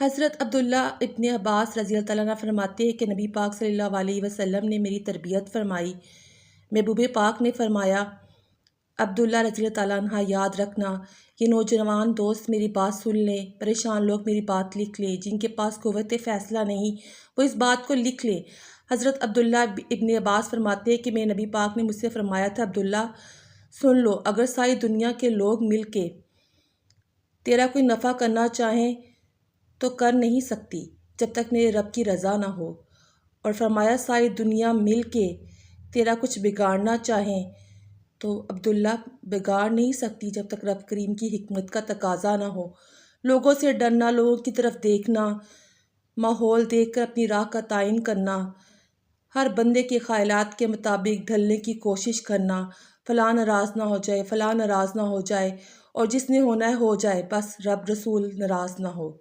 حضرت عبداللہ ابن عباس رضی اللہ تعالیٰ عنہ فرماتے ہیں کہ نبی پاک صلی اللہ علیہ وسلم نے میری تربیت فرمائی۔ محبوب پاک نے فرمایا، عبداللہ رضی اللہ تعالیٰ عنہ یاد رکھنا، یہ نوجوان دوست میری بات سن لیں، پریشان لوگ میری بات لکھ لیں، جن کے پاس قوت فیصلہ نہیں وہ اس بات کو لکھ لیں۔ حضرت عبداللہ ابن عباس فرماتے ہیں کہ میرے نبی پاک نے مجھ سے فرمایا تھا، عبداللہ سن لو، اگر ساری دنیا کے لوگ مل کے تیرا کوئی نفع کرنا چاہیں تو کر نہیں سکتی جب تک میرے رب کی رضا نہ ہو، اور فرمایا ساری دنیا مل کے تیرا کچھ بگاڑنا چاہیں تو عبداللہ بگاڑ نہیں سکتی جب تک رب کریم کی حکمت کا تقاضا نہ ہو۔ لوگوں سے ڈرنا، لوگوں کی طرف دیکھنا، ماحول دیکھ کر اپنی راہ کا تعین کرنا، ہر بندے کے خیالات کے مطابق ڈھلنے کی کوشش کرنا، فلاں ناراض نہ ہو جائے، فلاں ناراض نہ ہو جائے، اور جس نے ہونا ہے ہو جائے، بس رب رسول ناراض نہ ہو۔